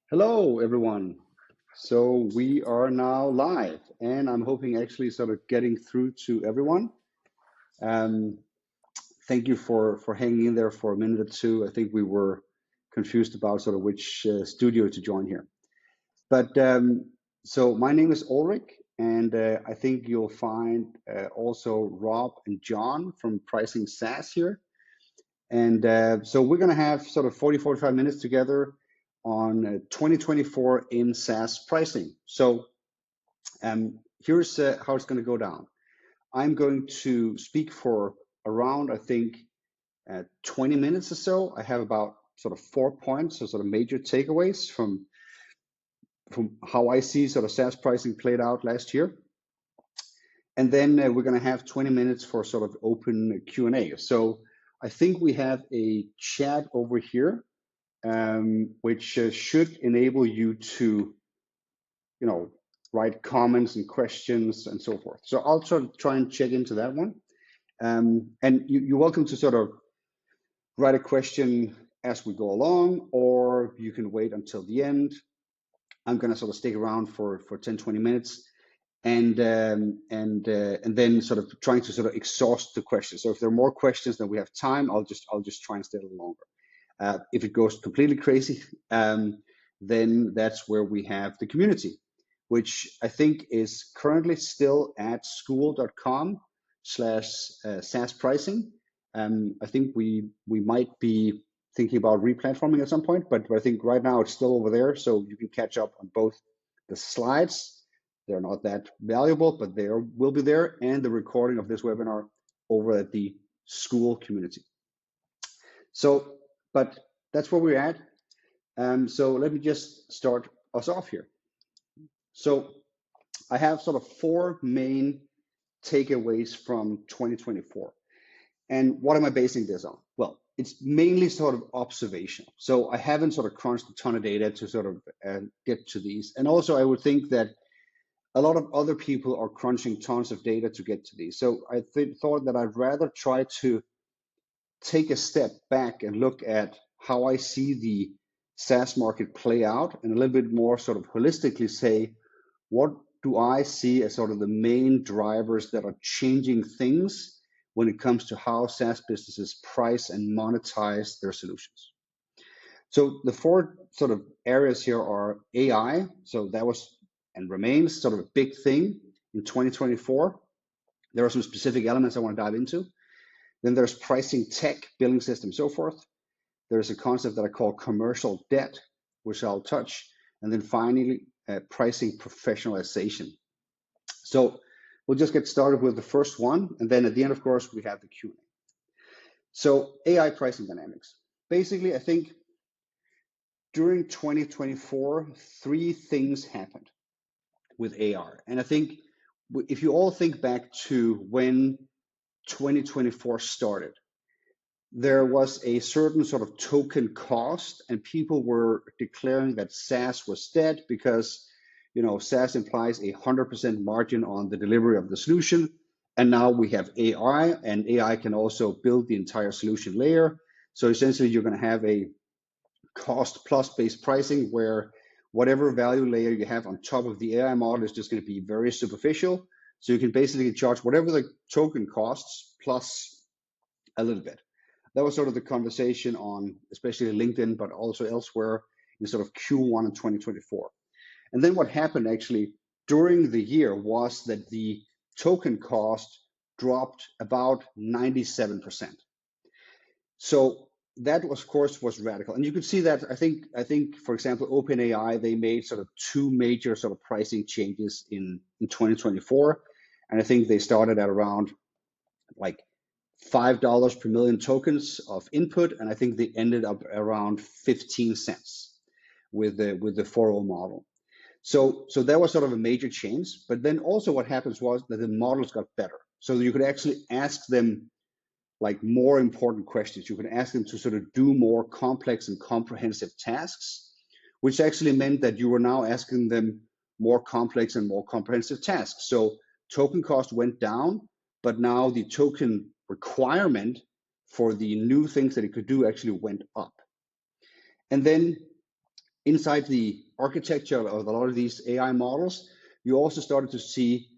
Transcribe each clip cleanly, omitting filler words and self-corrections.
Hello, everyone. So we are now live, and I'm hoping actually sort of getting through to everyone. Um, Thank you for hanging in there for a minute or two. I think we were confused about sort of which studio to join here. But so my name is Ulrik, and I think you'll find also Rob and John from Pricing SaaS here. And so we're going to have sort of 45 minutes together on 2024 in SaaS pricing. So here's how it's going to go down. I'm going to speak for around, I think, 20 minutes or so. I have about sort of 4 points, so sort of major takeaways from how I see sort of SaaS pricing played out last year. And then we're going to have 20 minutes for sort of open Q&A. So I think we have a chat over here, which should enable you to, write comments and questions and so forth. So I'll try and check into that one. And you're welcome to sort of write a question as we go along, or you can wait until the end. I'm going to sort of stick around for 10, 20 minutes and then sort of trying to sort of exhaust the questions. So if there are more questions than we have time, I'll just try and stay a little longer. If it goes completely crazy, then that's where we have the community, which I think is currently still at school.com/SaaS pricing. I think we might be thinking about replatforming at some point, but I think right now it's still over there, so you can catch up on both the slides. They're not that valuable, but they will be there, and the recording of this webinar over at the school community. So, but that's where we're at. So let me just start us off here. So I have sort of four main takeaways from 2024. And what am I basing this on? Well, it's mainly sort of observational. So I haven't sort of crunched a ton of data to sort of get to these. And also I would think that a lot of other people are crunching tons of data to get to these. So I thought that I'd rather try to take a step back and look at how I see the SaaS market play out and a little bit more sort of holistically say, what do I see as sort of the main drivers that are changing things when it comes to how SaaS businesses price and monetize their solutions? So the four sort of areas here are AI. So that was and remains sort of a big thing in 2024. There are some specific elements I want to dive into. Then there's pricing tech, billing system, so forth. There's a concept that I call commercial debt, which I'll touch. And then finally, pricing professionalization. So we'll just get started with the first one. And then at the end, of course, we have the Q&A. So AI pricing dynamics. Basically, I think during 2024, three things happened with AR. And I think if you all think back to when 2024 started, there was a certain sort of token cost, and people were declaring that SaaS was dead because, SaaS implies 100% margin on the delivery of the solution. And now we have AI, and AI can also build the entire solution layer. So essentially, you're going to have a cost plus based pricing where whatever value layer you have on top of the AI model is just going to be very superficial. So you can basically charge whatever the token costs plus a little bit. That was sort of the conversation on especially LinkedIn, but also elsewhere in sort of Q1 of 2024. And then what happened actually during the year was that the token cost dropped about 97%. So that was, of course, was radical. And you could see that, I think, for example, OpenAI, they made sort of two major sort of pricing changes in 2024. And I think they started at around like $5 per million tokens of input, and I think they ended up around 15 cents with the 4.0 model. So that was sort of a major change. But then also what happens was that the models got better. So you could actually ask them like more important questions. You could ask them to sort of do more complex and comprehensive tasks, which actually meant that you were now asking them more complex and more comprehensive tasks. So token cost went down, but now the token requirement for the new things that it could do actually went up. And then inside the architecture of a lot of these AI models, you also started to see,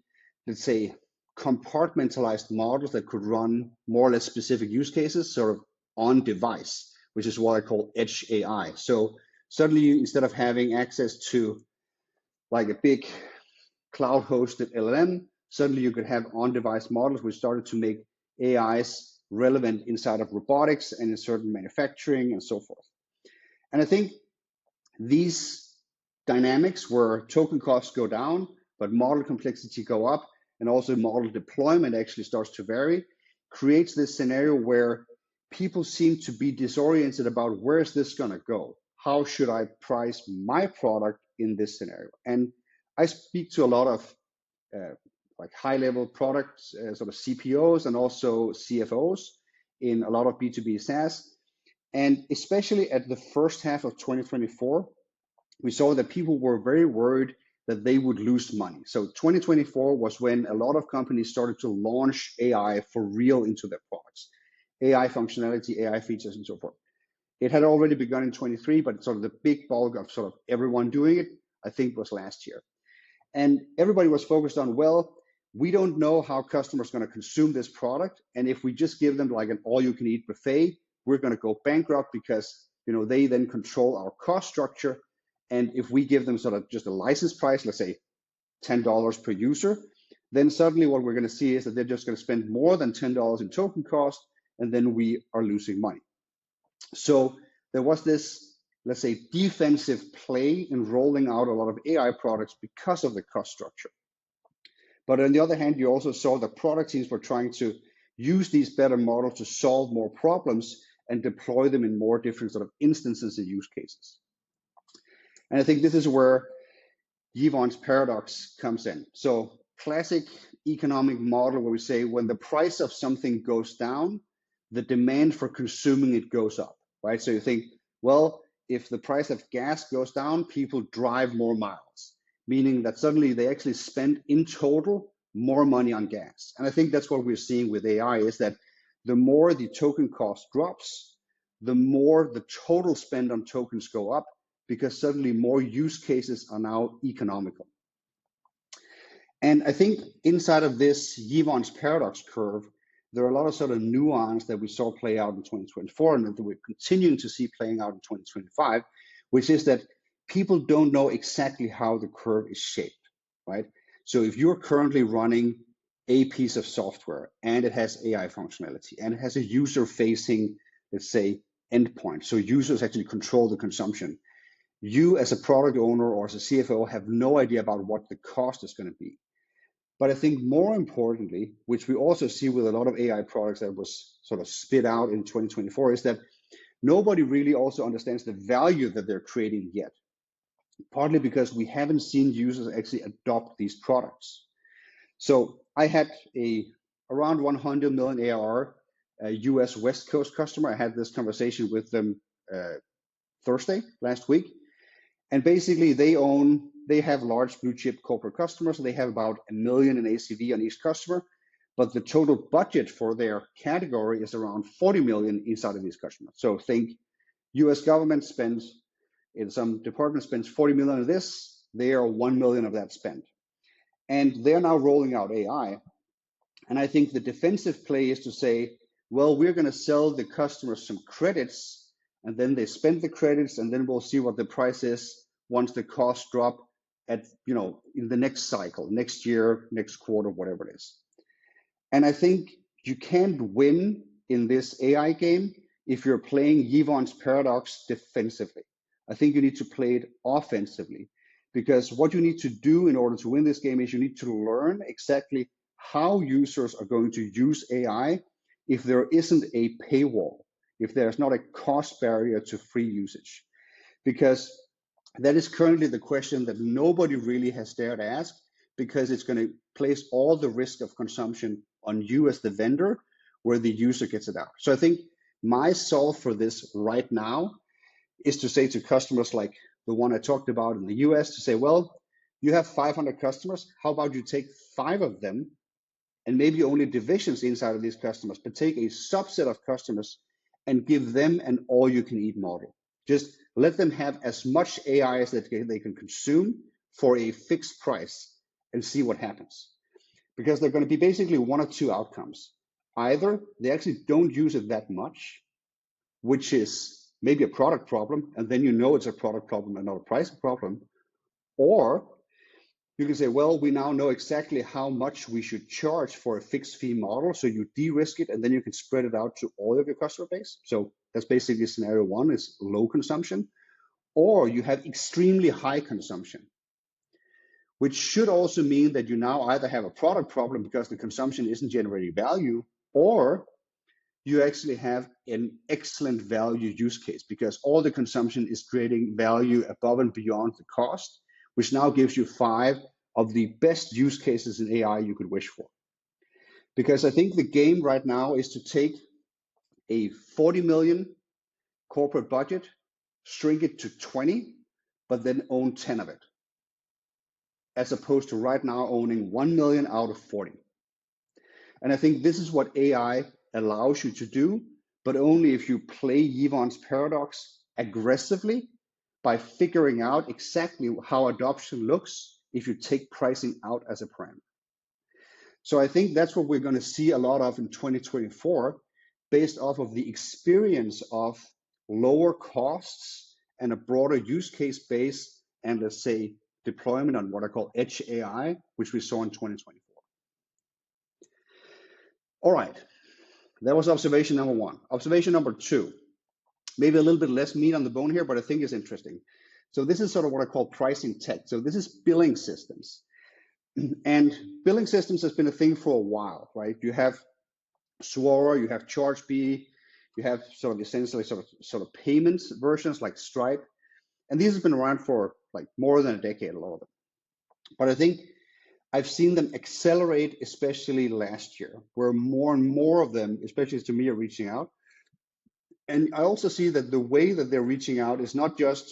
let's say, compartmentalized models that could run more or less specific use cases sort of on device, which is what I call edge AI. So suddenly, instead of having access to like a big cloud hosted LLM, suddenly you could have on device models which started to make AIs relevant inside of robotics and in certain manufacturing and so forth. And I think these dynamics where token costs go down, but model complexity go up, and also model deployment actually starts to vary, creates this scenario where people seem to be disoriented about where is this going to go? How should I price my product in this scenario? And I speak to a lot of like high-level product sort of CPOs and also CFOs in a lot of B2B SaaS. And especially at the first half of 2024, we saw that people were very worried that they would lose money. So 2024 was when a lot of companies started to launch AI for real into their products, AI functionality, AI features, and so forth. It had already begun in 23, but sort of the big bulk of sort of everyone doing it, I think, was last year. And everybody was focused on, well, we don't know how customers are going to consume this product. And if we just give them like an all-you-can-eat buffet, we're going to go bankrupt because they then control our cost structure. And if we give them sort of just a license price, let's say $10 per user, then suddenly what we're going to see is that they're just going to spend more than $10 in token cost, and then we are losing money. So there was this, let's say, defensive play in rolling out a lot of AI products because of the cost structure. But on the other hand, you also saw that product teams were trying to use these better models to solve more problems and deploy them in more different sort of instances and use cases. And I think this is where Yvonne's paradox comes in. So classic economic model where we say when the price of something goes down, the demand for consuming it goes up, right? So you think, well, if the price of gas goes down, people drive more miles, meaning that suddenly they actually spend in total more money on gas. And I think that's what we're seeing with AI is that the more the token cost drops, the more the total spend on tokens go up, because suddenly more use cases are now economical. And I think inside of this Yvonne's paradox curve, there are a lot of sort of nuance that we saw play out in 2024 and that we're continuing to see playing out in 2025, which is that people don't know exactly how the curve is shaped, right? So if you're currently running a piece of software and it has AI functionality and it has a user-facing, let's say, endpoint, so users actually control the consumption, you as a product owner or as a CFO have no idea about what the cost is going to be. But I think more importantly, which we also see with a lot of AI products that was sort of spit out in 2024, is that nobody really also understands the value that they're creating yet. Partly because we haven't seen users actually adopt these products. So I had around 100 million ARR US West Coast customer. I had this conversation with them Thursday last week. And basically they have large blue chip corporate customers. They have about $1 million in ACV on each customer, but the total budget for their category is around 40 million inside of these customers. So think US government spends, in some department spends 40 million of this, they are 1 million of that spend. And they're now rolling out AI. And I think the defensive play is to say, well, we're going to sell the customers some credits, and then they spend the credits, and then we'll see what the price is once the costs drop at, in the next cycle, next year, next quarter, whatever it is. And I think you can't win in this AI game if you're playing Yvonne's paradox defensively. I think you need to play it offensively, because what you need to do in order to win this game is you need to learn exactly how users are going to use AI if there isn't a paywall, if there's not a cost barrier to free usage. Because that is currently the question that nobody really has dared ask, because it's going to place all the risk of consumption on you as the vendor, where the user gets it out. So I think my solve for this right now is to say to customers like the one I talked about in the US, to say, well, you have 500 customers. How about you take 5 of them, and maybe only divisions inside of these customers, but take a subset of customers and give them an all-you-can-eat model. Just let them have as much AI as they can consume for a fixed price and see what happens. Because they're going to be basically one or two outcomes. Either they actually don't use it that much, which is maybe a product problem, and then you know it's a product problem and not a price problem. Or you can say, well, we now know exactly how much we should charge for a fixed fee model. So you de-risk it, and then you can spread it out to all of your customer base. So that's basically scenario one, is low consumption. Or you have extremely high consumption, which should also mean that you now either have a product problem because the consumption isn't generating value, or you actually have an excellent value use case because all the consumption is creating value above and beyond the cost, which now gives you 5 of the best use cases in AI you could wish for. Because I think the game right now is to take a 40 million corporate budget, shrink it to 20, but then own 10 of it, as opposed to right now owning 1 million out of 40. And I think this is what AI allows you to do, but only if you play Yvonne's paradox aggressively by figuring out exactly how adoption looks if you take pricing out as a parameter. So I think that's what we're going to see a lot of in 2024, based off of the experience of lower costs and a broader use case base, and let's say deployment on what I call edge AI, which we saw in 2024. All right, that was observation number 1. Observation number 2, maybe a little bit less meat on the bone here, but I think it's interesting. So this is sort of what I call pricing tech. So this is billing systems. And billing systems has been a thing for a while, right? You have Swora, you have ChargeBee, you have sort of essentially sort of payments versions like Stripe. And these have been around for like more than a decade, a lot of them. But I think I've seen them accelerate, especially last year, where more and more of them, especially to me, are reaching out. And I also see that the way that they're reaching out is not just,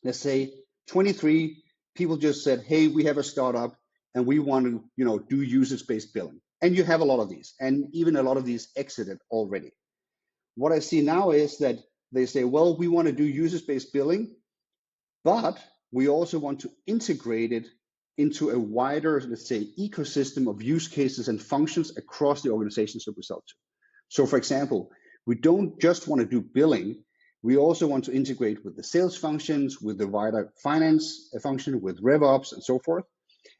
let's say, 23 people just said, hey, we have a startup and we want to, do usage-based billing. And you have a lot of these, and even a lot of these exited already. What I see now is that they say, well, we want to do usage-based billing, but we also want to integrate it into a wider, let's say, ecosystem of use cases and functions across the organizations that we sell to. So for example, we don't just want to do billing, we also want to integrate with the sales functions, with the wider finance function, with RevOps and so forth.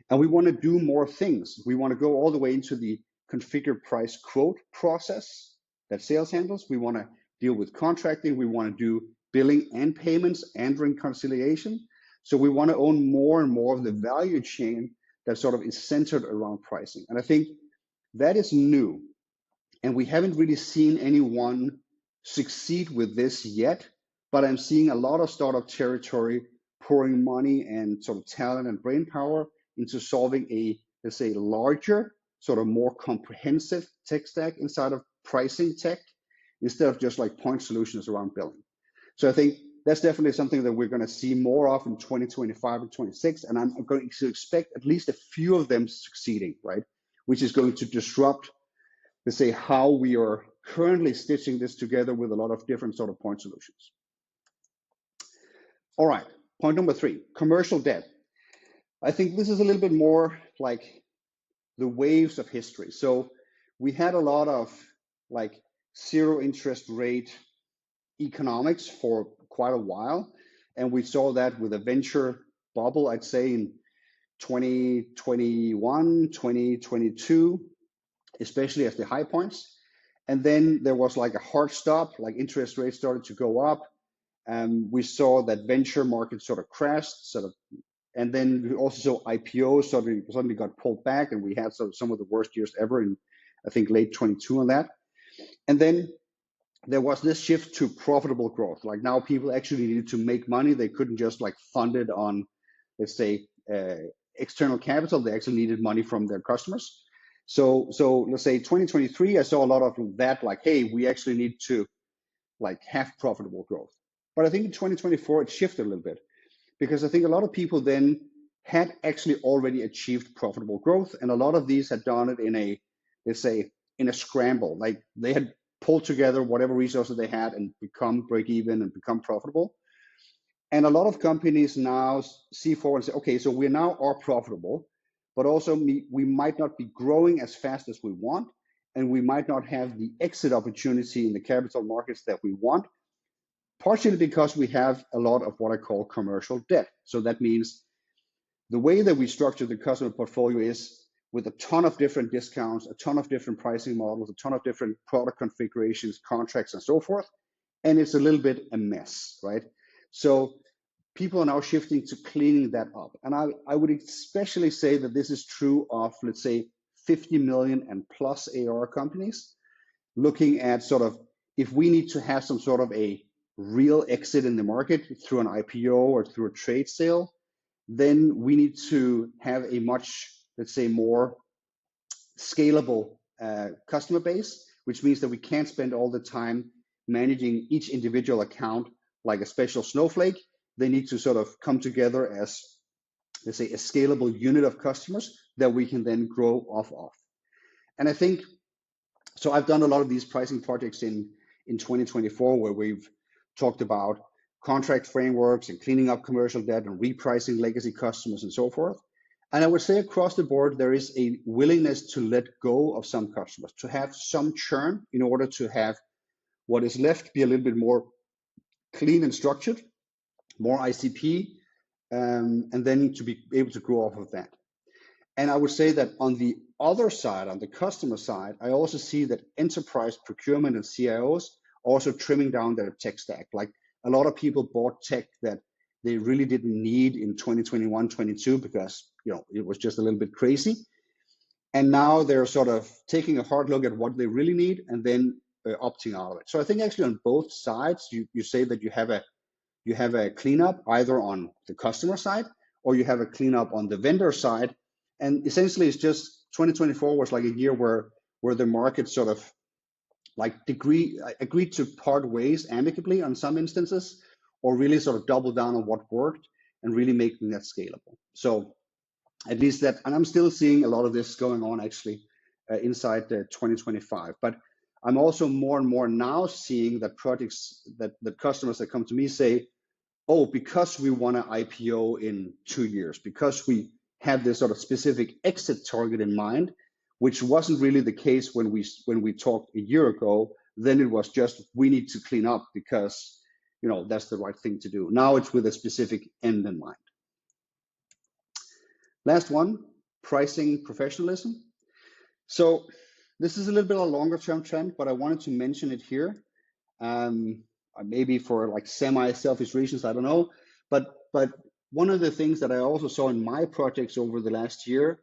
And we want to do more things. We want to go all the way into the configure price quote process that sales handles. We want to deal with contracting. We want to do billing and payments and reconciliation. So we want to own more and more of the value chain that sort of is centered around pricing. And I think that is new. And we haven't really seen anyone succeed with this yet, but I'm seeing a lot of startup territory pouring money and sort of talent and brain power into solving a, let's say, larger, sort of more comprehensive tech stack inside of pricing tech, instead of just like point solutions around billing. So I think that's definitely something that we're going to see more of in 2025 and 26, and I'm going to expect at least a few of them succeeding, right? Which is going to disrupt, let's say, how we are currently stitching this together with a lot of different sort of point solutions. All right, point number 3, commercial debt. I think this is a little bit more like the waves of history. So we had a lot of like zero interest rate economics for quite a while. And we saw that with a venture bubble, I'd say in 2021, 2022, especially at the high points. And then there was like a hard stop, like interest rates started to go up. We saw that venture market sort of crashed, and then we also saw IPOs suddenly got pulled back, and we had some of the worst years ever in, I think, late 22 on that. And then there was this shift to profitable growth. Like now people actually needed to make money. They couldn't just like fund it on, let's say, external capital. They actually needed money from their customers. So let's say 2023, I saw a lot of that, like, hey, we actually need to like have profitable growth. But I think in 2024, it shifted a little bit, because I think a lot of people then had actually already achieved profitable growth. And a lot of these had done it in a, let's say, in a scramble. Like they had pull together whatever resources they had and become break even and become profitable. And a lot of companies now see forward and say, okay, so we now are profitable, but also we might not be growing as fast as we want, and we might not have the exit opportunity in the capital markets that we want, partially because we have a lot of what I call commercial debt. So that means the way that we structure the customer portfolio is with a ton of different discounts, a ton of different pricing models, a ton of different product configurations, contracts, and so forth. And it's a little bit a mess, right? So people are now shifting to cleaning that up. And I would especially say that this is true of, let's say, 50 million and plus ARR companies, looking at sort of, if we need to have some sort of a real exit in the market through an IPO or through a trade sale, then we need to have a much, let's say, more scalable customer base, which means that we can't spend all the time managing each individual account like a special snowflake. They need to sort of come together as, let's say, a scalable unit of customers that we can then grow off of. And I think, so I've done a lot of these pricing projects in 2024 where we've talked about contract frameworks and cleaning up commercial debt and repricing legacy customers and so forth. And I would say across the board, there is a willingness to let go of some customers, to have some churn in order to have what is left be a little bit more clean and structured, more ICP, and then to be able to grow off of that. And I would say that on the other side, on the customer side, I also see that enterprise procurement and CIOs also trimming down their tech stack. Like a lot of people bought tech that they really didn't need in 2021, 22 because it was just a little bit crazy. And now they're sort of taking a hard look at what they really need and then opting out of it. So I think actually on both sides, you say that you have a cleanup either on the customer side or you have a cleanup on the vendor side. And essentially it's just 2024 was like a year where the market sort of like agreed to part ways amicably on some instances, or really sort of double down on what worked and really making that scalable. So at least that, and I'm still seeing a lot of this going on actually inside 2025. But I'm also more and more now seeing that projects that customers that come to me say, oh, because we want to IPO in 2 years, because we have this sort of specific exit target in mind, which wasn't really the case when we talked a year ago. Then it was just, we need to clean up because that's the right thing to do. Now it's with a specific end in mind. Last one, pricing professionalism. So this is a little bit of a longer term trend, but I wanted to mention it here. Maybe for like semi-selfish reasons, I don't know. But one of the things that I also saw in my projects over the last year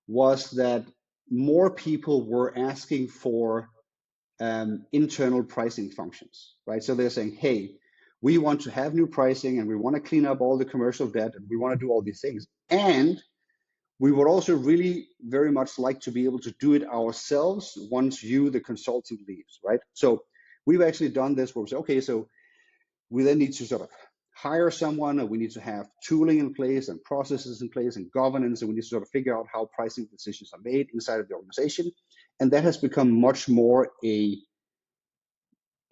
was that more people were asking for internal pricing functions, right? So they're saying, hey, we want to have new pricing and we want to clean up all the commercial debt and we want to do all these things. And we would also really very much like to be able to do it ourselves once you, the consultant, leaves, right? So we've actually done this where we say, okay, so we then need to sort of hire someone, and we need to have tooling in place and processes in place and governance, and we need to sort of figure out how pricing decisions are made inside of the organization. And that has become much more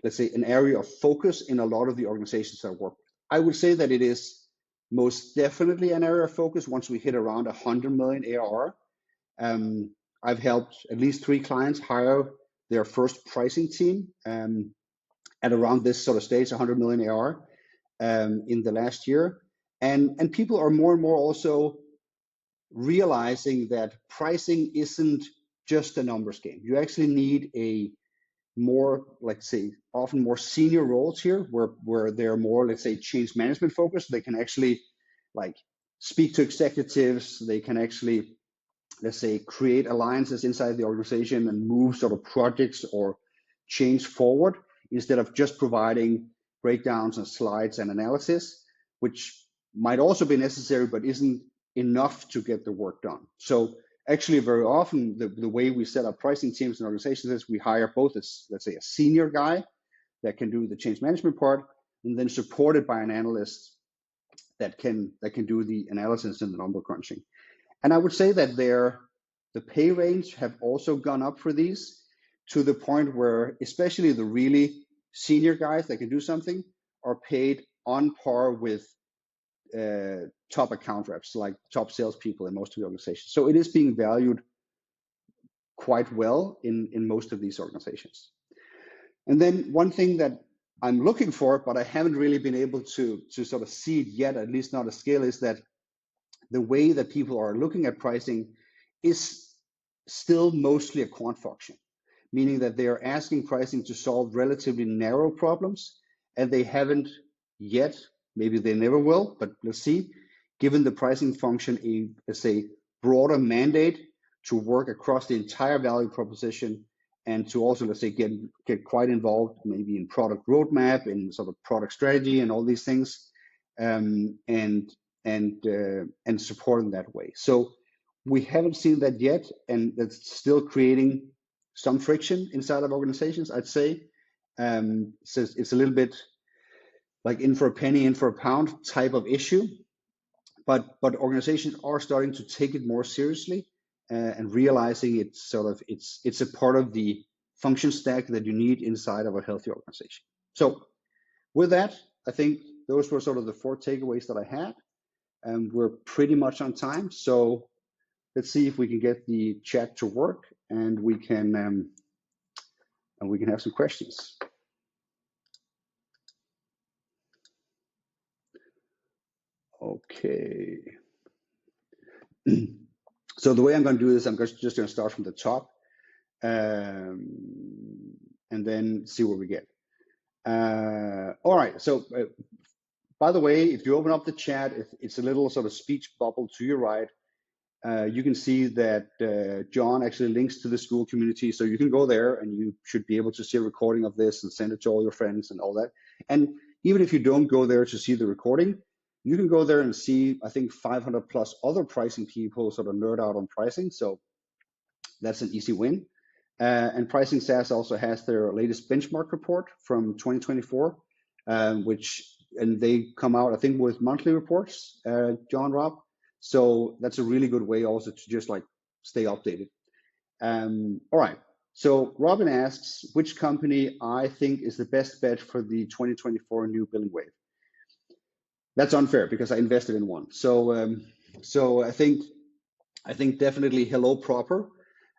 let's say, an area of focus in a lot of the organizations I work with. I would say that it is most definitely an area of focus once we hit around 100 million ARR. I've helped at least 3 clients hire their first pricing team at around this sort of stage, 100 million ARR in the last year. And people are more and more also realizing that pricing isn't just a numbers game. You actually need a more, let's say, often more senior roles here where they're more, let's say, change management focused. They can actually like speak to executives. They can actually, let's say, create alliances inside the organization and move sort of projects or change forward instead of just providing breakdowns and slides and analysis, which might also be necessary, but isn't enough to get the work done. So actually, very often, the way we set up pricing teams and organizations is we hire both as, let's say, a senior guy that can do the change management part, and then supported by an analyst that can do the analysis and the number crunching. And I would say that the pay range have also gone up for these to the point where especially the really senior guys that can do something are paid on par with top account reps, like top salespeople in most of the organizations. So it is being valued quite well in most of these organizations. And then one thing that I'm looking for, but I haven't really been able to sort of see it yet, at least not at scale, is that the way that people are looking at pricing is still mostly a quant function, meaning that they are asking pricing to solve relatively narrow problems, and they haven't yet, maybe they never will, but let's see, given the pricing function let's say, broader mandate to work across the entire value proposition, and to also, let's say, get quite involved maybe in product roadmap, in sort of product strategy and all these things, and support in that way. So we haven't seen that yet, and that's still creating some friction inside of organizations, I'd say. So it's a little bit like in for a penny, in for a pound type of issue, but organizations are starting to take it more seriously, and realizing it's a part of the function stack that you need inside of a healthy organization. So with that, I think those were sort of the 4 takeaways that I had, and we're pretty much on time. So let's see if we can get the chat to work, and we can have some questions. Okay. So the way I'm going to do this, I'm just going to start from the top, and then see where we get. All right. So by the way, if you open up the chat, it's a little sort of speech bubble to your right. You can see that John actually links to the school community, so you can go there and you should be able to see a recording of this and send it to all your friends and all that. And even if you don't go there to see the recording, you can go there and see, I think, 500 plus other pricing people sort of nerd out on pricing. So that's an easy win. And Pricing SaaS also has their latest benchmark report from 2024, and they come out, I think, with monthly reports, John, Rob. So that's a really good way also to just like stay updated. All right. So Robin asks, which company I think is the best bet for the 2024 new billing wave? That's unfair because I invested in one. So so I think definitely Hello Proper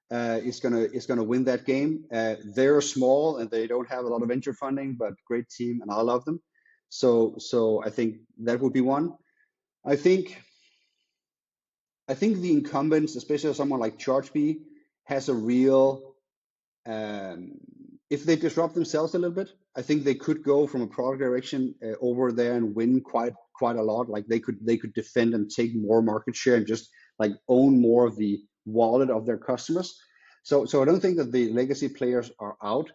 is gonna win that game. They're small and they don't have a lot of venture funding, but great team, and I love them. So I think that would be one. I think the incumbents, especially someone like ChargeBee, has a real, if they disrupt themselves a little bit, I think they could go from a product direction over there and win quite a lot. Like they could defend and take more market share and just like own more of the wallet of their customers. So I don't think that the legacy players are out,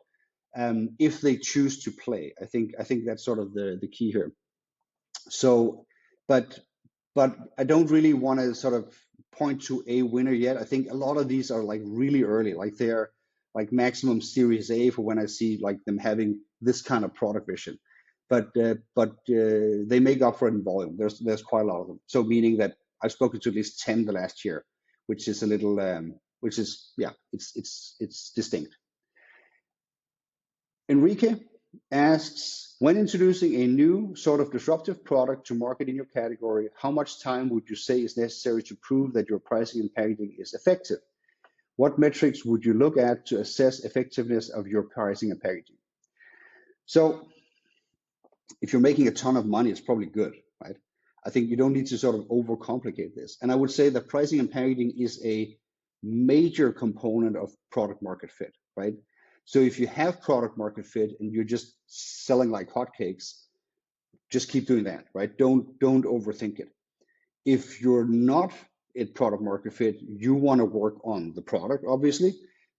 if they choose to play. I think that's sort of the key here. So, but I don't really want to sort of point to a winner yet. I think a lot of these are like really early, like they're like maximum Series A for when I see like them having this kind of product vision. But they make up for it in volume. There's quite a lot of them. So meaning that I've spoken to at least 10 the last year, which is a little, which is, yeah, it's distinct. Enrique asks, when introducing a new sort of disruptive product to market in your category, how much time would you say is necessary to prove that your pricing and packaging is effective? What metrics would you look at to assess effectiveness of your pricing and packaging? So if you're making a ton of money, it's probably good, right? I think you don't need to sort of overcomplicate this. And I would say that pricing and packaging is a major component of product market fit, right? So if you have product market fit and you're just selling like hotcakes, just keep doing that, right? Don't overthink it. If you're not at product market fit, you want to work on the product, obviously,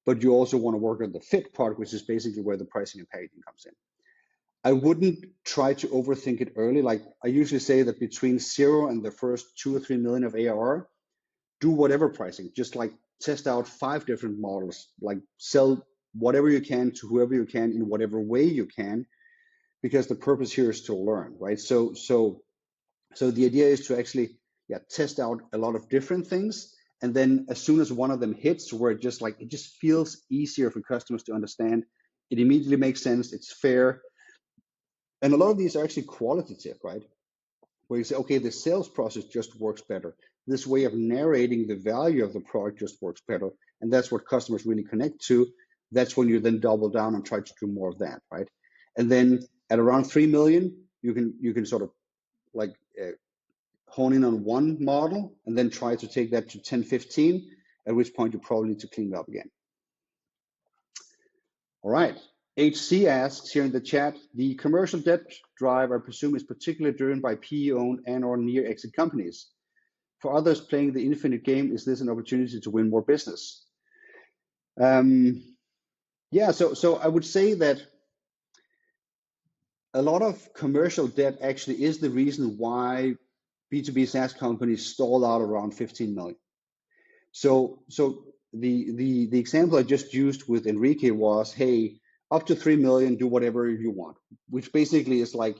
but you also want to work on the fit part, which is basically where the pricing and packaging comes in. I wouldn't try to overthink it early. Like I usually say that between 0 and the first 2 or 3 million of ARR, do whatever pricing, just like test out 5 different models, like sell whatever you can to whoever you can in whatever way you can, because the purpose here is to learn, right? So the idea is to actually test out a lot of different things And then as soon as one of them hits where it just feels easier for customers to understand, it immediately makes sense, it's fair. And a lot of these are actually qualitative, right? Where you say, okay, the sales process just works better. This way of narrating the value of the product just works better. And that's what customers really connect to. That's when you then double down and try to do more of that, right? And then at around 3 million, you can sort of like hone in on one model and then try to take that to 10, 15, at which point you probably need to clean it up again. All right. HC asks here in the chat, the commercial debt drive, I presume, is particularly driven by PE-owned and or near exit companies. For others playing the infinite game, is this an opportunity to win more business? Yeah, so I would say that a lot of commercial debt actually is the reason why B2B SaaS companies stall out around 15 million. So the example I just used with Enrique was, hey, up to 3 million, do whatever you want, which basically is like,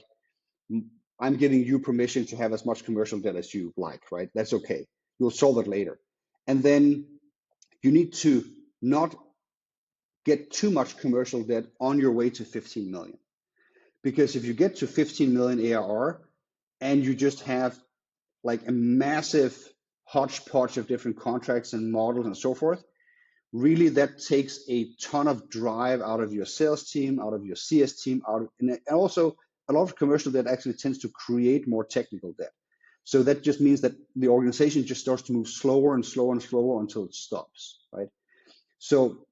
I'm giving you permission to have as much commercial debt as you like, right? That's okay. You'll solve it later. And then you need to not get too much commercial debt on your way to 15 million. Because if you get to 15 million ARR and you just have like a massive hodgepodge of different contracts and models and so forth, really that takes a ton of drive out of your sales team, out of your CS team, and also a lot of commercial debt actually tends to create more technical debt. So that just means that the organization just starts to move slower and slower and slower until it stops, right? So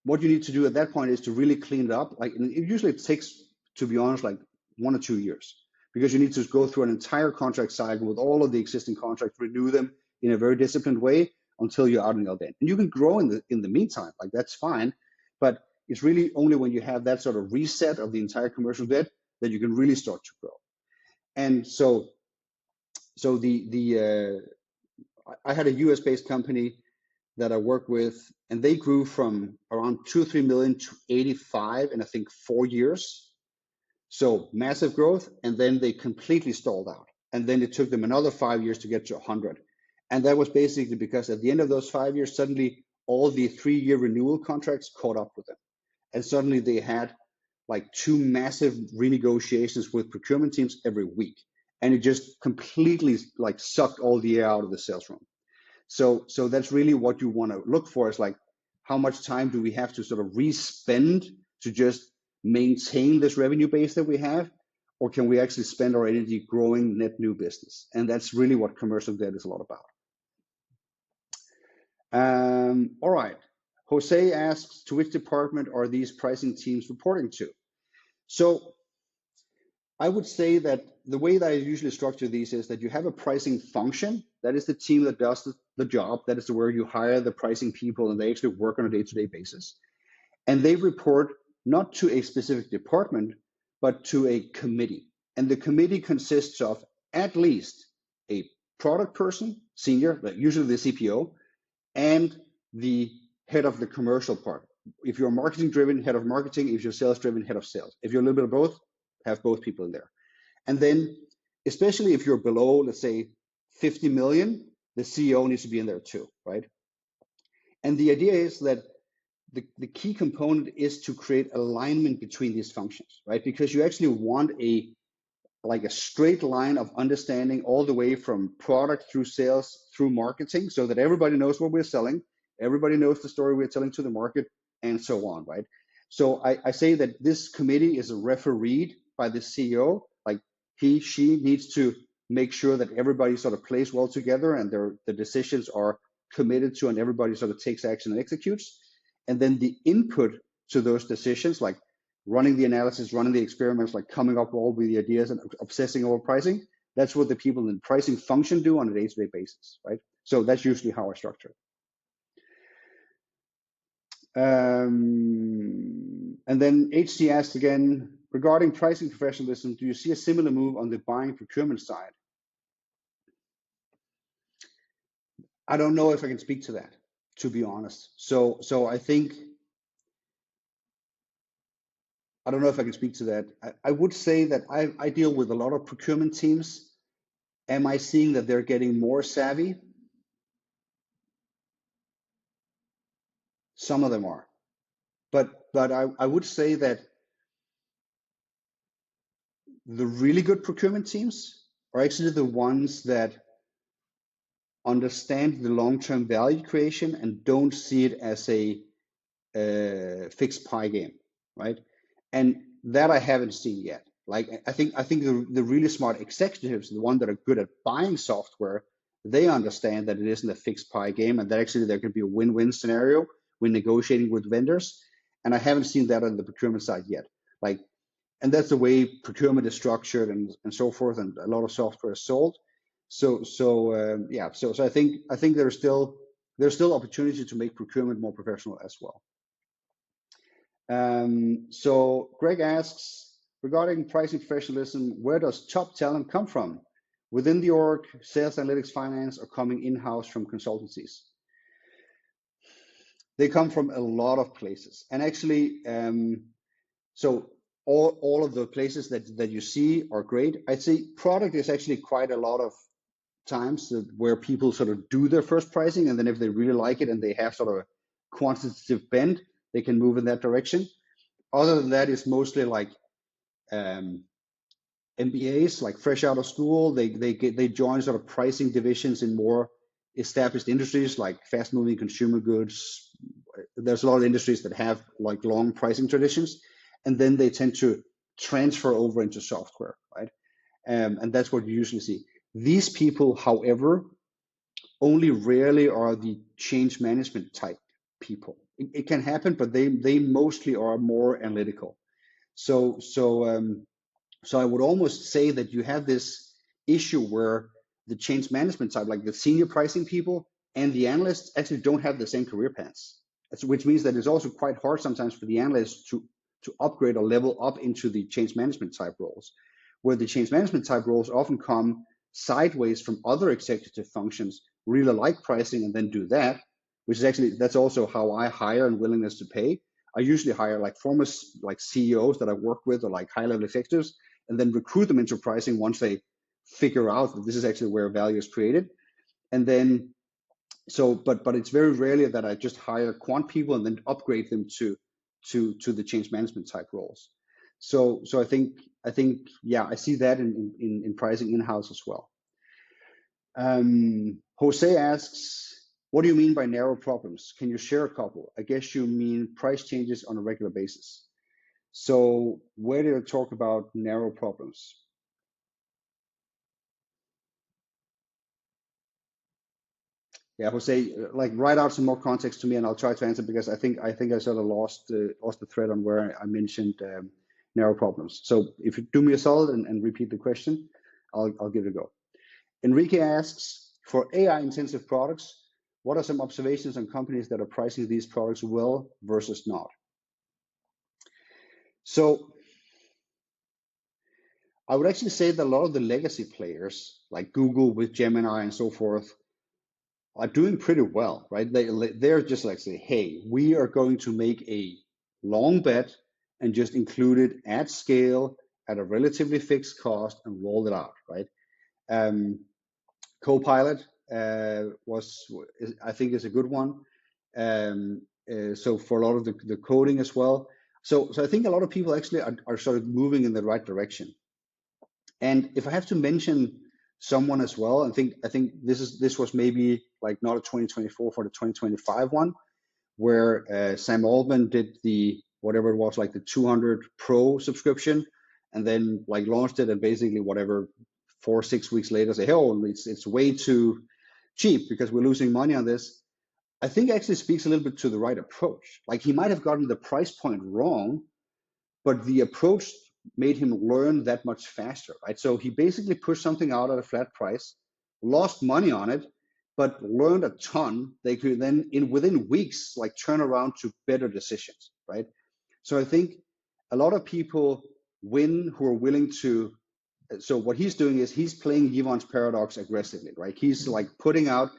what you need to do at that point is to really clean it up. Like, usually it takes, to be honest, like 1 or 2 years, because you need to go through an entire contract cycle with all of the existing contracts, renew them in a very disciplined way until you're out in the other end. And you can grow in the meantime, like that's fine, but it's really only when you have that sort of reset of the entire commercial debt that you can really start to grow. And so I had a US-based company that I worked with, and they grew from around 2-3 million to 85 in I think 4 years. So massive growth, and then they completely stalled out. And then it took them another 5 years to get to 100. And that was basically because at the end of those 5 years, suddenly all the 3-year renewal contracts caught up with them. And suddenly they had like 2 massive renegotiations with procurement teams every week. And it just completely like sucked all the air out of the sales room. So that's really what you want to look for, is like, how much time do we have to sort of re-spend to just maintain this revenue base that we have, or can we actually spend our energy growing net new business? And that's really what commercial debt is a lot about. All right. Jose asks, to which department are these pricing teams reporting to? So I would say that the way that I usually structure these is that you have a pricing function. That is the team that does the job. That is where you hire the pricing people and they actually work on a day-to-day basis. And they report not to a specific department, but to a committee. And the committee consists of at least a product person, senior, usually the CPO, and the head of the commercial part. If you're marketing driven, head of marketing. If you're sales driven, head of sales. If you're a little bit of both, have both people in there. And then, especially if you're below, let's say 50 million, the CEO needs to be in there too, right? And the idea is that the key component is to create alignment between these functions, right? Because you actually want a straight line of understanding all the way from product through sales through marketing, so that everybody knows what we're selling, everybody knows the story we're telling to the market, and so on, right? So I say that this committee is a refereed by the CEO. Like, she needs to make sure that everybody sort of plays well together and the decisions are committed to and everybody sort of takes action and executes. And then the input to those decisions, like running the analysis, running the experiments, like coming up all with the ideas and obsessing over pricing, that's what the people in the pricing function do on a day-to-day basis, right? So that's usually how I structure it. And then HC asked again, regarding pricing professionalism, do you see a similar move on the buying procurement side? I don't know if I can speak to that, to be honest. So I think, I don't know if I can speak to that. I would say that I deal with a lot of procurement teams. Am I seeing that they're getting more savvy? Some of them are, but I would say that the really good procurement teams are actually the ones that understand the long-term value creation and don't see it as a fixed pie game, right? And that I haven't seen yet. Like I think the really smart executives, the ones that are good at buying software, they understand that it isn't a fixed pie game and that actually there could be a win-win scenario when negotiating with vendors. And I haven't seen that on the procurement side yet. Like, and that's the way procurement is structured and so forth, and a lot of software is sold. So I think there's still opportunity to make procurement more professional as well. So Greg asks, regarding pricing professionalism, where does top talent come from? Within the org, sales, analytics, finance, or coming in-house from consultancies? They come from a lot of places. And actually, so all of the places that you see are great. I'd say product is actually quite a lot of times where people sort of do their first pricing, and then if they really like it and they have sort of a quantitative bend, they can move in that direction. Other than that, it's mostly like MBAs, like fresh out of school. They join sort of pricing divisions in more established industries like fast moving consumer goods. There's a lot of industries that have like long pricing traditions, and then they tend to transfer over into software, right? And that's what you usually see. These people, however, only rarely are the change management type people. It can happen, but they mostly are more analytical. So I would almost say that you have this issue where the change management side, like the senior pricing people and the analysts, actually don't have the same career paths. Which means that it's also quite hard sometimes for the analysts to upgrade or level up into the change management type roles, where the change management type roles often come sideways from other executive functions, really like pricing and then do that, which is actually, that's also how I hire and willingness to pay. I usually hire like former like CEOs that I work with or like high level executives, and then recruit them into pricing once they figure out that this is actually where value is created. And then, but it's very rarely that I just hire quant people and then upgrade them to the change management type roles. So I think yeah, I see that in pricing in-house as well. Jose asks, what do you mean by narrow problems? Can you share a couple? I guess you mean price changes on a regular basis. So where did I talk about narrow problems? Yeah, Jose, like write out some more context to me, and I'll try to answer, because I think I sort of lost the thread on where I mentioned narrow problems. So if you do me a solid and repeat the question, I'll give it a go. Enrique asks, for AI intensive products, what are some observations on companies that are pricing these products well versus not? So I would actually say that a lot of the legacy players, like Google with Gemini and so forth, are doing pretty well, right? They're just like say, hey, we are going to make a long bet and just include it at scale at a relatively fixed cost and roll it out, right? Copilot I think is a good one. So for a lot of the coding as well. So I think a lot of people actually are sort of moving in the right direction. And if I have to mention someone as well, I think this was maybe like not a 2024 for the 2025 one, where Sam Altman did the whatever it was, like the 200 Pro subscription, and then like launched it, and basically whatever 4 or 6 weeks later say, hey, oh, it's way too cheap because we're losing money on this. I think actually speaks a little bit to the right approach. Like he might have gotten the price point wrong, but the approach made him learn that much faster, right? So he basically pushed something out at a flat price, lost money on it, but learned a ton. They could then, within weeks, like turn around to better decisions, right? So I think a lot of people win who are willing to. So what he's doing is he's playing Yvonne's paradox aggressively, right? He's like putting out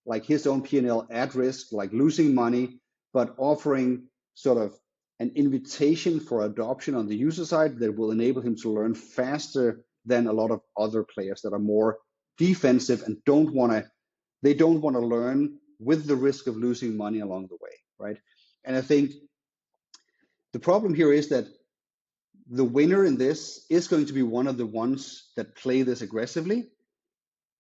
like his own P&L at risk, like losing money, but offering sort of an invitation for adoption on the user side that will enable him to learn faster than a lot of other players that are more defensive and don't want to learn with the risk of losing money along the way, right? And I think the problem here is that the winner in this is going to be one of the ones that play this aggressively.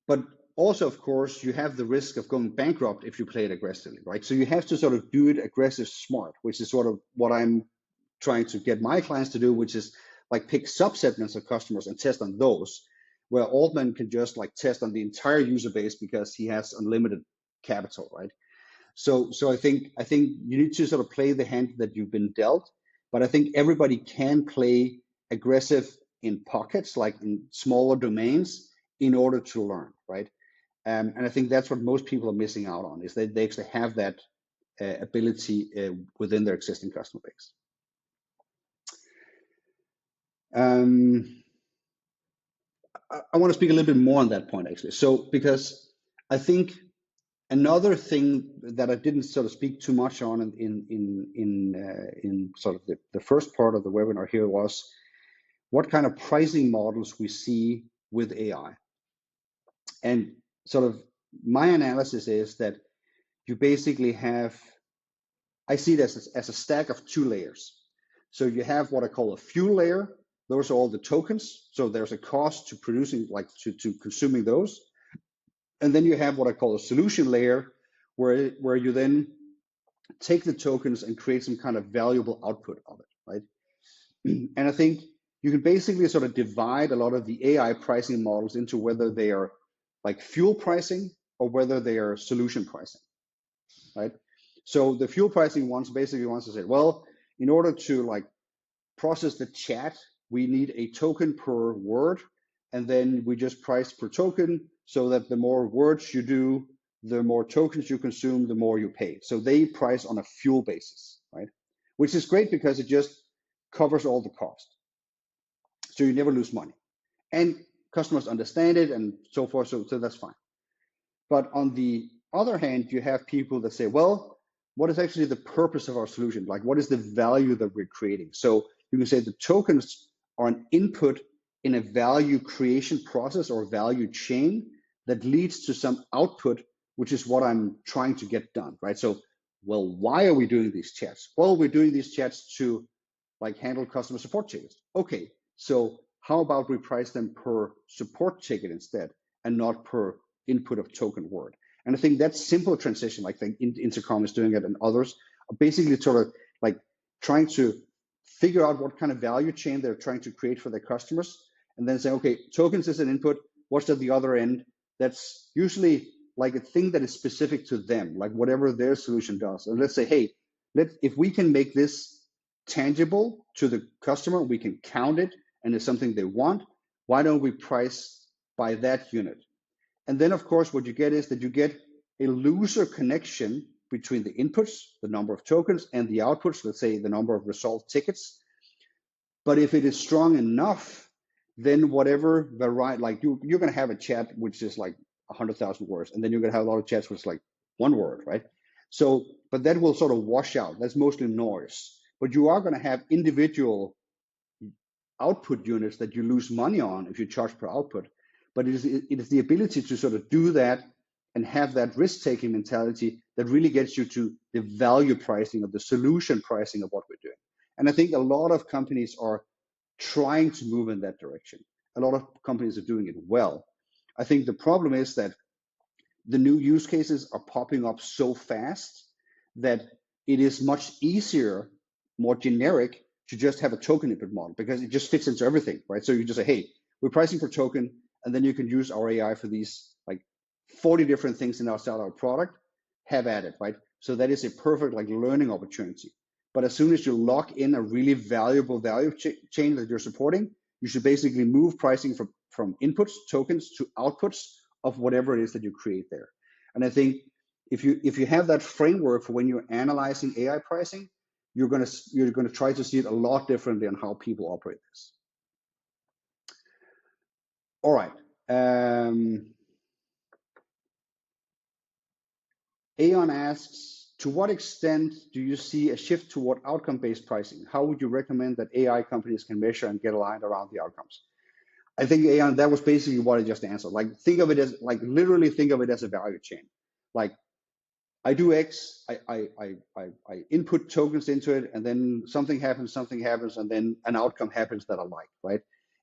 But also, of course, you have the risk of going bankrupt if you play it aggressively, right? So you have to sort of do it aggressive smart, which is sort of what I'm trying to get my clients to do, which is like pick subsegments of customers and test on those, where Altman can just like test on the entire user base because he has unlimited capital, right? So I think you need to sort of play the hand that you've been dealt, but I think everybody can play aggressive in pockets, like in smaller domains, in order to learn, right? And I think that's what most people are missing out on, is that they actually have that ability within their existing customer base. I want to speak a little bit more on that point, actually. So because I think another thing that I didn't sort of speak too much on in sort of the first part of the webinar here was what kind of pricing models we see with AI. And sort of my analysis is that you basically have, I see it as a stack of two layers. So you have what I call a fuel layer. Those are all the tokens. So there's a cost to producing, like to consuming those. And then you have what I call a solution layer, where you then take the tokens and create some kind of valuable output of it, right? And I think you can basically sort of divide a lot of the AI pricing models into whether they are like fuel pricing or whether they are solution pricing, right? So the fuel pricing ones basically wants to say, well, in order to like process the chat, we need a token per word, and then we just price per token, so that the more words you do, the more tokens you consume, the more you pay. So they price on a fuel basis, right? Which is great because it just covers all the cost. So you never lose money. And customers understand it and so forth, so that's fine. But on the other hand, you have people that say, well, what is actually the purpose of our solution? Like, what is the value that we're creating? So you can say the tokens are an input in a value creation process or value chain that leads to some output, which is what I'm trying to get done, right? So, well, why are we doing these chats? Well, we're doing these chats to like handle customer support tickets. Okay, so how about we price them per support ticket instead and not per input of token word? And I think that simple transition, like the Intercom is doing it and others, are basically sort of like trying to figure out what kind of value chain they're trying to create for their customers, and then say, okay, tokens is an input, what's at the other end? That's usually like a thing that is specific to them, like whatever their solution does. And let's say, hey, if we can make this tangible to the customer, we can count it, and it's something they want, why don't we price by that unit? And then, of course, what you get is that you get a looser connection between the inputs, the number of tokens, and the outputs, let's say the number of resolved tickets. But if it is strong enough, then whatever variety, like you're going to have a chat which is like 100,000 words, and then you're going to have a lot of chats which is like one word, right? So, but that will sort of wash out. That's mostly noise. But you are going to have individual output units that you lose money on if you charge per output. But it is the ability to sort of do that and have that risk-taking mentality that really gets you to the value pricing, of the solution pricing of what we're doing. And I think a lot of companies are trying to move in that direction. A lot of companies are doing it well. I think the problem is that the new use cases are popping up so fast that it is much easier, more generic, to just have a token input model, because it just fits into everything, right? So you just say, hey, we're pricing per token, and then you can use our AI for these like 40 different things in our product, have at it, right? So that is a perfect like learning opportunity. But as soon as you lock in a really valuable value chain that you're supporting, you should basically move pricing from inputs, tokens, to outputs of whatever it is that you create there. And I think if you have that framework for when you're analyzing AI pricing, you're gonna try to see it a lot differently on how people operate this. All right. Aeon asks, to what extent do you see a shift toward outcome-based pricing? How would you recommend that AI companies can measure and get aligned around the outcomes? I think, Aeon, that was basically what I just answered. Like, think of it as, like, literally think of it as a value chain. Like, I do X, I input tokens into it, and then something happens, and then an outcome happens that I like, right?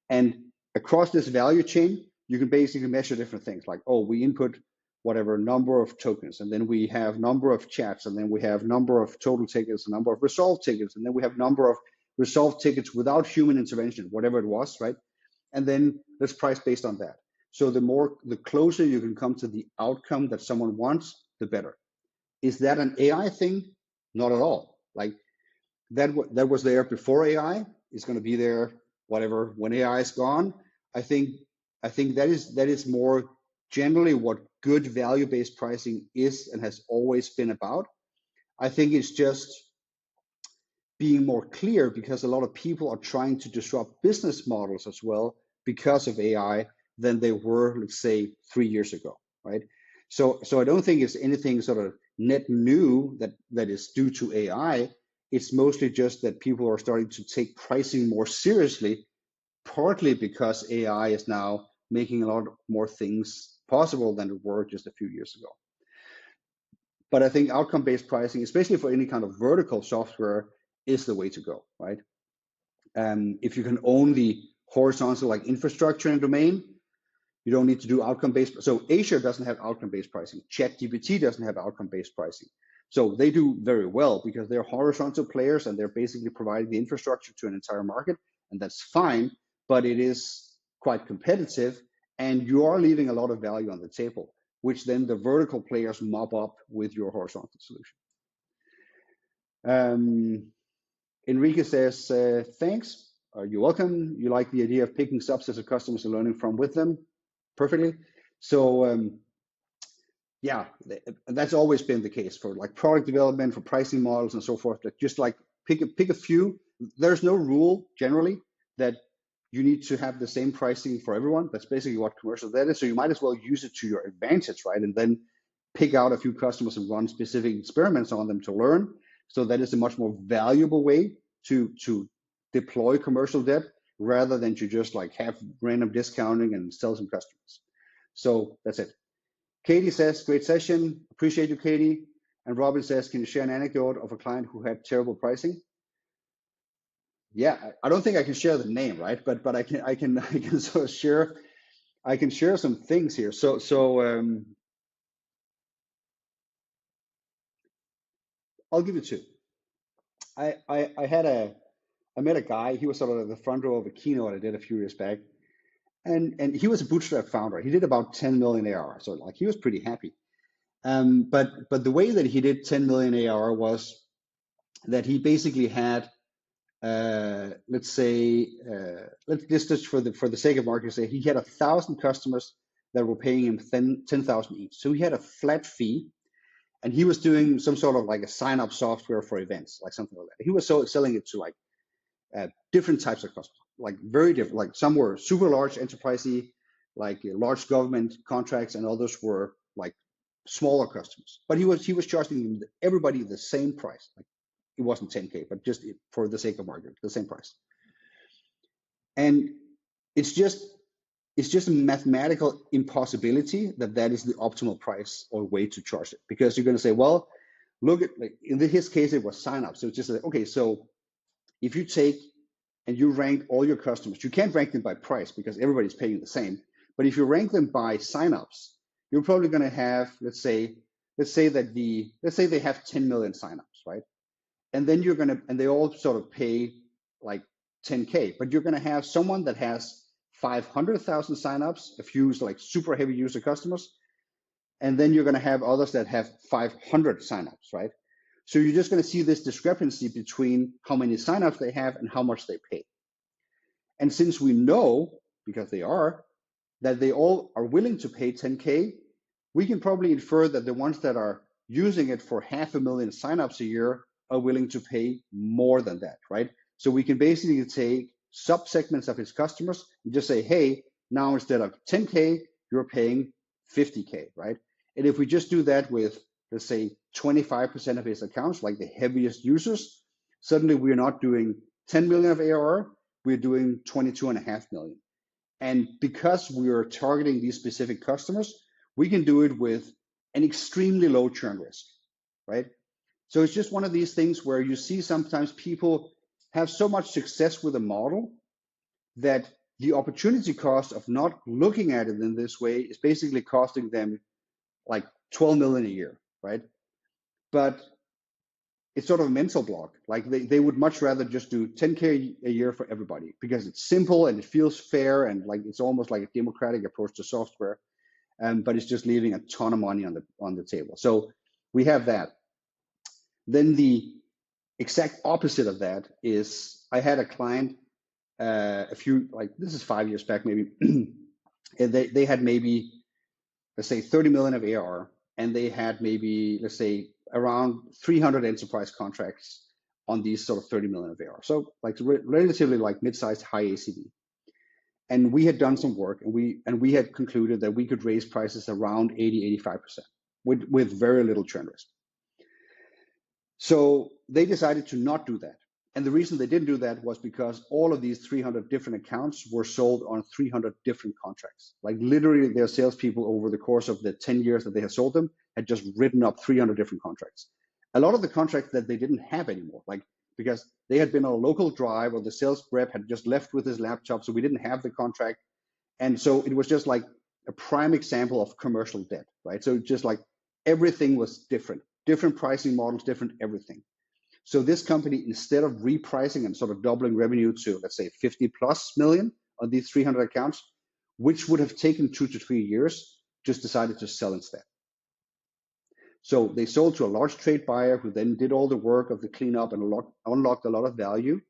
And across this value chain, you can basically measure different things like, oh, we input whatever number of tokens, and then we have number of chats, and then we have number of total tickets, a number of resolved tickets, and then we have number of resolved tickets without human intervention, whatever it was, right? And then let's price based on that. So the closer you can come to the outcome that someone wants, the better. Is that an AI thing? Not at all. Like that was there before AI. It's going to be there, whatever, when AI is gone. I think that is more generally what good value-based pricing is and has always been about. I think it's just being more clear because a lot of people are trying to disrupt business models as well because of AI than they were, let's say, 3 years ago, right? So I don't think it's anything sort of net new that is due to AI. It's mostly just that people are starting to take pricing more seriously, partly because AI is now making a lot more things possible than it were just a few years ago. But I think outcome-based pricing, especially for any kind of vertical software, is the way to go, right? If you can own the horizontal like infrastructure and domain, you don't need to do outcome-based. So Azure doesn't have outcome-based pricing. ChatGPT doesn't have outcome-based pricing. So they do very well because they're horizontal players and they're basically providing the infrastructure to an entire market, and that's fine, but it is quite competitive and you are leaving a lot of value on the table, which then the vertical players mop up with your horizontal solution. Enrique says, thanks. You're welcome. You like the idea of picking subsets of customers and learning from with them. Perfectly. So yeah, that's always been the case for like product development, for pricing models and so forth. That just like pick a few. There's no rule generally that you need to have the same pricing for everyone. That's basically what commercial data is. So you might as well use it to your advantage, right? And then pick out a few customers and run specific experiments on them to learn. So that is a much more valuable way to deploy commercial debt rather than to just like have random discounting and sell some customers. So that's it. Katie says, great session. Appreciate you, Katie. And Robin says, can you share an anecdote of a client who had terrible pricing? Yeah, I don't think I can share the name, right? But I can sort of share. I can share some things here. So I'll give you two. I met a guy. He was sort of at the front row of a keynote I did a few years back, and he was a bootstrap founder. He did about 10 million ARR, so like he was pretty happy. But the way that he did 10 million ARR was that he basically had, let's say, let's just for the sake of argument say he had 1,000 customers that were paying him 10,000 each. So he had a flat fee, and he was doing some sort of like a sign-up software for events, like something like that. He was selling it to like different types of customers, like very different. Like some were super large enterprisey, like large government contracts, and others were like smaller customers. But he was charging everybody the same price. Like it wasn't 10K, but just for the sake of argument, the same price. And it's just a mathematical impossibility that is the optimal price or way to charge it, because you're going to say, well, look at, like in his case it was sign up. So it's just like, okay, so if you take and you rank all your customers, you can't rank them by price because everybody's paying the same. But if you rank them by signups, you're probably going to have, let's say they have 10 million signups, right? And then and they all sort of pay like 10K, but you're going to have someone that has 500,000 signups, a few like super heavy user customers, and then you're going to have others that have 500 signups, right? So you're just going to see this discrepancy between how many signups they have and how much they pay. And since we know, because that they all are willing to pay 10K, we can probably infer that the ones that are using it for 500,000 signups a year are willing to pay more than that, right? So we can basically take subsegments of his customers and just say, hey, now instead of 10K, you're paying 50K, right? And if we just do that with, let's say, 25% of his accounts, like the heaviest users, suddenly we're not doing 10 million of ARR, we're doing 22.5 million. And because we are targeting these specific customers, we can do it with an extremely low churn risk. right? So it's just one of these things where you see sometimes people have so much success with a model that the opportunity cost of not looking at it in this way is basically costing them like 12 million a year, right? But it's sort of a mental block. Like they would much rather just do 10K a year for everybody because it's simple and it feels fair and like it's almost like a democratic approach to software. But it's just leaving a ton of money on the table. So we have that. Then the exact opposite of that is I had a client this is 5 years back maybe, and they had maybe, let's say 30 million of ARR, and they had maybe, let's say around 300 enterprise contracts on these sort of 30 million of ARR. So like relatively like mid-sized high ACV. And we had done some work and we had concluded that we could raise prices around 80-85% with very little churn risk. So they decided to not do that. And the reason they didn't do that was because all of these 300 different accounts were sold on 300 different contracts. Like literally their salespeople over the course of the 10 years that they had sold them had just written up 300 different contracts. A lot of the contracts that they didn't have anymore, like because they had been on a local drive or the sales rep had just left with his laptop, so we didn't have the contract. And so it was just like a prime example of commercial debt, right? So just like everything was different pricing models, different everything. So this company, instead of repricing and sort of doubling revenue to, let's say 50+ million on these 300 accounts, which would have taken 2 to 3 years, just decided to sell instead. So they sold to a large trade buyer who then did all the work of the cleanup and unlocked a lot of value.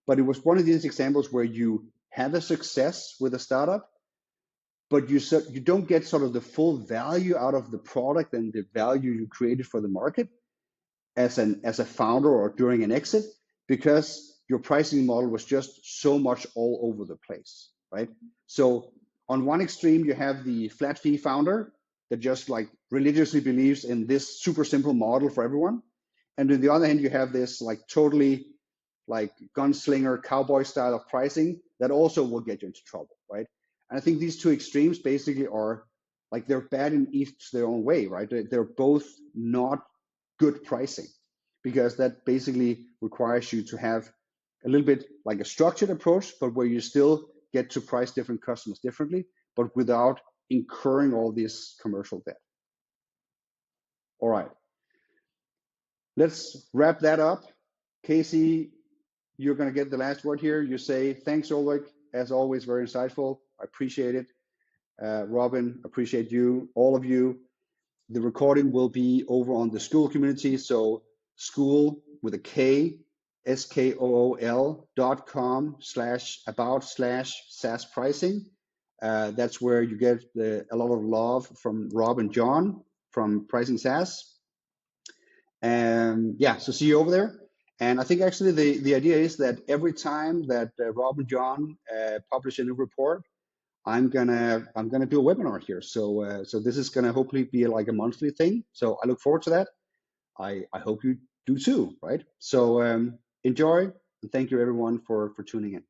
But it was one of these examples where you have a success with a startup, but you don't get sort of the full value out of the product and the value you created for the market as a founder or during an exit, because your pricing model was just so much all over the place, right? So on one extreme, you have the flat fee founder that just like religiously believes in this super simple model for everyone. And on the other hand, you have this like totally like gunslinger cowboy style of pricing that also will get you into trouble, right? And I think these two extremes basically are like they're bad in each their own way, right? They're both not good pricing, because that basically requires you to have a little bit like a structured approach, but where you still get to price different customers differently, but without incurring all this commercial debt. All right, let's wrap that up. Casey, you're going to get the last word here. You say, thanks, Ulrik. As always, very insightful. I appreciate it. Robin, appreciate you, all of you. The recording will be over on the Skool community. So Skool with a K, skool.com/about/Saas Pricing. That's where you get a lot of love from Rob and John from Pricing SaaS. And yeah, so see you over there. And I think actually the idea is that every time that Rob and John publish a new report, I'm gonna do a webinar here. So so this is gonna hopefully be like a monthly thing. So I look forward to that. I hope you do too, right? So enjoy, and thank you everyone for tuning in.